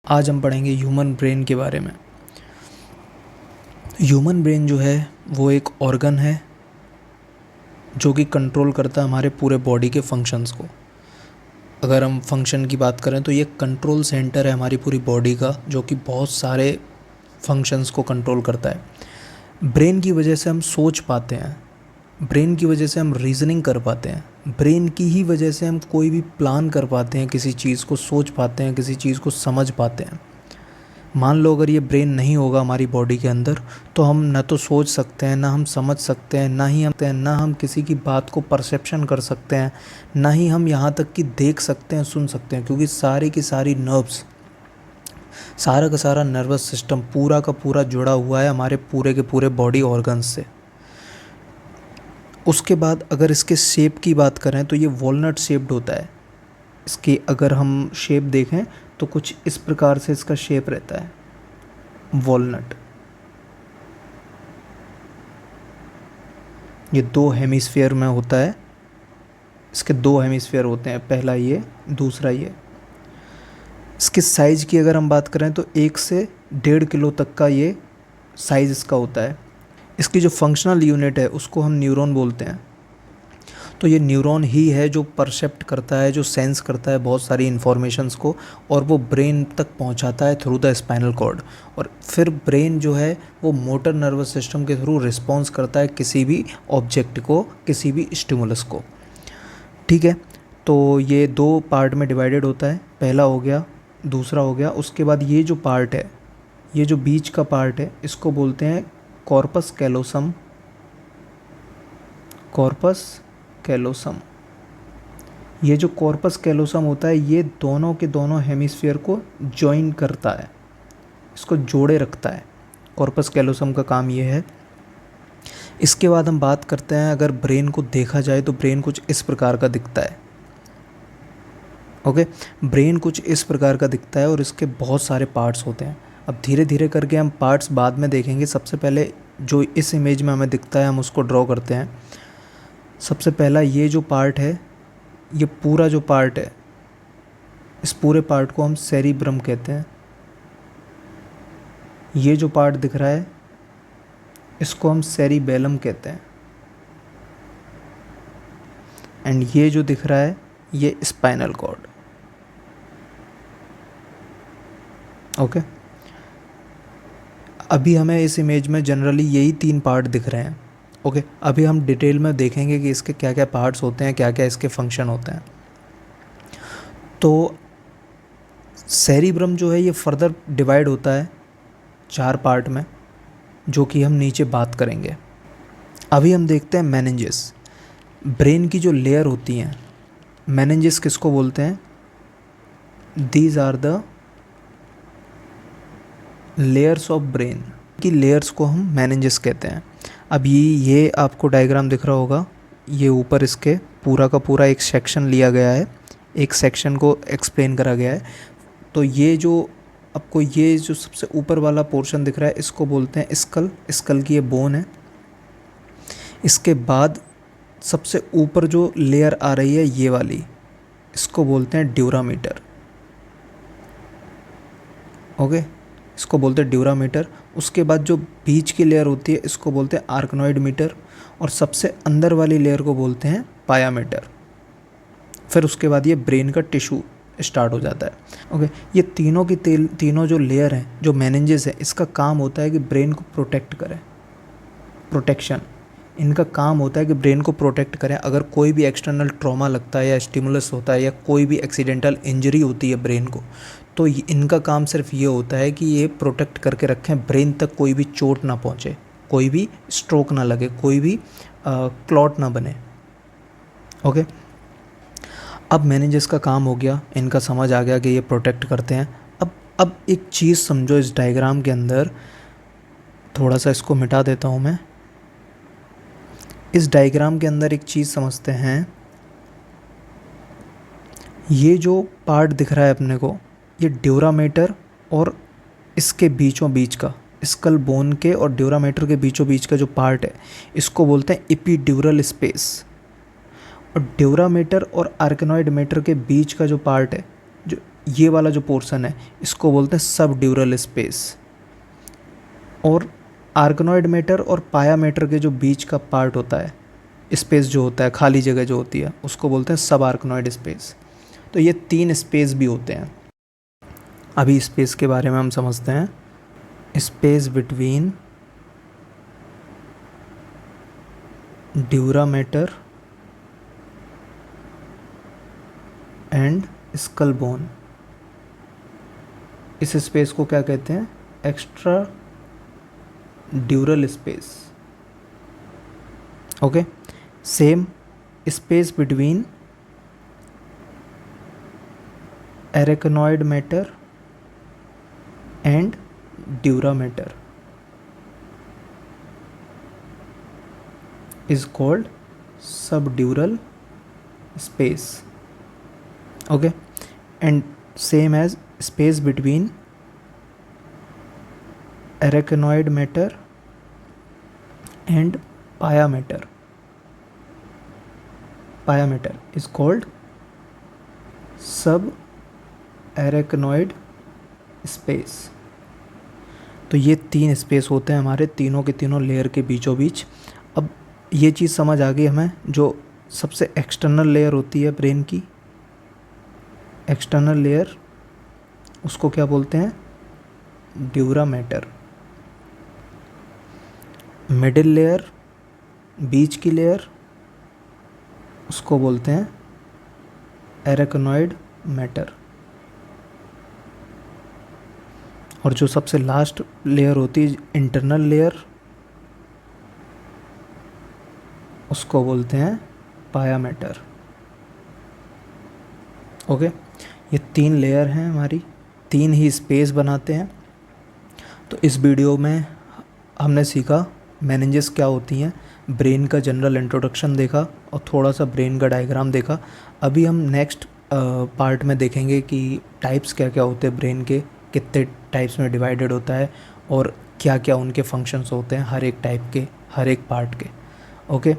आज हम पढ़ेंगे ह्यूमन ब्रेन के बारे में। ह्यूमन ब्रेन जो है वो एक ऑर्गन है जो कि कंट्रोल करता है हमारे पूरे बॉडी के फंक्शंस को। अगर हम फंक्शन की बात करें तो ये कंट्रोल सेंटर है हमारी पूरी बॉडी का, जो कि बहुत सारे फंक्शंस को कंट्रोल करता है। ब्रेन की वजह से हम सोच पाते हैं, ब्रेन की वजह से हम रीजनिंग कर पाते हैं, ब्रेन की ही वजह से हम कोई भी प्लान कर पाते हैं, किसी चीज़ को सोच पाते हैं, किसी चीज़ को समझ पाते हैं। मान लो अगर ये ब्रेन नहीं होगा हमारी बॉडी के अंदर तो हम ना तो सोच सकते हैं, ना हम समझ सकते हैं, ना हम किसी की बात को परसेप्शन कर सकते हैं, ना ही हम यहाँ तक कि देख सकते हैं, सुन सकते हैं, क्योंकि सारी की सारी नर्व्स, सारा का सारा नर्वस सिस्टम पूरा का पूरा जुड़ा हुआ है हमारे पूरे के पूरे बॉडी ऑर्गन्स से। उसके बाद अगर इसके शेप की बात करें तो ये वॉलनट शेप्ड होता है। इसकी अगर हम शेप देखें तो कुछ इस प्रकार से इसका शेप रहता है, वॉलनट। ये दो हेमिस्फीयर में होता है, इसके दो हेमिस्फीयर होते हैं, पहला ये, दूसरा ये। इसके साइज़ की अगर हम बात करें तो 1 से 1.5 किलो तक का ये साइज़ इसका होता है। इसकी जो फंक्शनल यूनिट है उसको हम न्यूरॉन बोलते हैं। तो ये न्यूरॉन ही है जो परसेप्ट करता है, जो सेंस करता है बहुत सारी इन्फॉर्मेशंस को, और वो ब्रेन तक पहुंचाता है थ्रू द स्पाइनल कॉर्ड। और फिर ब्रेन जो है वो मोटर नर्वस सिस्टम के थ्रू रिस्पॉन्स करता है किसी भी ऑब्जेक्ट को, किसी भी स्टिमुलस को। ठीक है, तो ये 2 पार्ट में डिवाइडेड होता है, पहला हो गया, दूसरा हो गया। उसके बाद ये जो पार्ट है, ये जो बीच का पार्ट है, इसको बोलते हैं कॉर्पस कैलोसम। कॉर्पस कैलोसम, ये जो कॉर्पस कैलोसम होता है ये दोनों के दोनों हेमिस्फीयर को जॉइन करता है, इसको जोड़े रखता है। कॉर्पस कैलोसम का काम ये है। इसके बाद हम बात करते हैं, अगर ब्रेन को देखा जाए तो ब्रेन कुछ इस प्रकार का दिखता है। ओके, ब्रेन कुछ इस प्रकार का दिखता है और इसके बहुत सारे पार्ट्स होते हैं। अब धीरे धीरे करके हम पार्ट्स बाद में देखेंगे। सबसे पहले जो इस इमेज में हमें दिखता है हम उसको ड्रॉ करते हैं। सबसे पहला ये जो पार्ट है, ये पूरा जो पार्ट है, इस पूरे पार्ट को हम सेरिब्रम कहते हैं। ये जो पार्ट दिख रहा है इसको हम सेरिबेलम कहते हैं। एंड ये जो दिख रहा है ये स्पाइनल कॉर्ड। ओके, अभी हमें इस इमेज में जनरली यही 3 पार्ट दिख रहे हैं। ओके, अभी हम डिटेल में देखेंगे कि इसके क्या क्या पार्ट्स होते हैं, क्या क्या इसके फंक्शन होते हैं। तो सेरिब्रम जो है ये फर्दर डिवाइड होता है 4 पार्ट में, जो कि हम नीचे बात करेंगे। अभी हम देखते हैं मेनिंजेस। ब्रेन की जो लेयर होती हैं, मेनिंजेस किसको बोलते हैं? These are the layers of brain. की लेयर्स को हम मेनिंजेस कहते हैं। अब ये आपको डायग्राम दिख रहा होगा, ये ऊपर इसके पूरा का पूरा एक सेक्शन लिया गया है, एक सेक्शन को एक्सप्लेन करा गया है। तो ये जो आपको ये जो सबसे ऊपर वाला पोर्शन दिख रहा है इसको बोलते हैं स्कल। स्कल की ये बोन है। इसके बाद सबसे ऊपर जो लेयर आ रही है ये वाली, इसको बोलते हैं ड्यूरामीटर। ओके, इसको बोलते हैं ड्यूरामीटर। उसके बाद जो बीच की लेयर होती है इसको बोलते हैं आर्कनॉइड मीटर, और सबसे अंदर वाली लेयर को बोलते हैं पायामीटर। फिर उसके बाद ये ब्रेन का टिश्यू स्टार्ट हो जाता है। ओके, ये तीनों जो लेयर हैं, जो मेनिंजेस है, इसका काम होता है कि ब्रेन को प्रोटेक्ट करें। प्रोटेक्शन, इनका काम होता है कि ब्रेन को प्रोटेक्ट करें। अगर कोई भी एक्सटर्नल ट्रॉमा लगता है या स्टिमुलस होता है या कोई भी एक्सीडेंटल इंजरी होती है ब्रेन को, तो इनका काम सिर्फ ये होता है कि ये प्रोटेक्ट करके रखें, ब्रेन तक कोई भी चोट ना पहुँचे, कोई भी स्ट्रोक ना लगे, कोई भी क्लॉट ना बने। ओके, अब मेनिंजेस का काम हो गया, इनका समझ आ गया कि ये प्रोटेक्ट करते हैं। अब एक चीज़ समझो इस डायग्राम के अंदर, थोड़ा सा इसको मिटा देता हूँ मैं। इस डायग्राम के अंदर एक चीज़ समझते हैं, ये जो पार्ट दिख रहा है अपने को, ये ड्यूरामीटर और इसके बीचों बीच का, स्कल बोन के और ड्यूरामीटर के बीचों बीच का जो पार्ट है इसको बोलते हैं एपिड्यूरल स्पेस। और ड्यूरामीटर और आर्कनॉइड मीटर के बीच का जो पार्ट है जो ये वाला जो पोर्शन है इसको बोलते हैं सब ड्यूरल स्पेस। और आर्कनॉइड मैटर और पाया मैटर के जो बीच का पार्ट होता है, स्पेस जो होता है, खाली जगह जो होती है, उसको बोलते हैं सब आर्कनॉइड स्पेस। तो ये 3 स्पेस भी होते हैं। अभी स्पेस के बारे में हम समझते हैं। Space between dura mater and skull bone, इस स्पेस को क्या कहते हैं? Extra dural space. Okay, same space between arachnoid mater and dura mater is called subdural space. Okay, and same as space between arachnoid matter and paya matter. Paya matter is called subarachnoid space. तो ये 3 space होते हैं हमारे तीनों के तीनों layer के बीचों बीच। अब ये चीज़ समझ आ गई हमें, जो सबसे एक्सटर्नल लेयर होती है ब्रेन की, एक्सटर्नल लेयर, उसको क्या बोलते हैं? Dura mater. मिडिल लेयर, बीच की लेयर, उसको बोलते हैं एरेकनॉइड मैटर। और जो सबसे लास्ट लेयर होती है इंटरनल लेयर, उसको बोलते हैं पाया मैटर। ओके, ये 3 लेयर हैं हमारी, 3 ही स्पेस बनाते हैं। तो इस वीडियो में हमने सीखा मेनिंजेस क्या होती हैं, ब्रेन का जनरल इंट्रोडक्शन देखा और थोड़ा सा ब्रेन का डायग्राम देखा। अभी हम नेक्स्ट पार्ट में देखेंगे कि टाइप्स क्या क्या होते हैं ब्रेन के, कितने टाइप्स में डिवाइडेड होता है और क्या क्या उनके फंक्शंस होते हैं हर एक टाइप के, हर एक पार्ट के। ओके।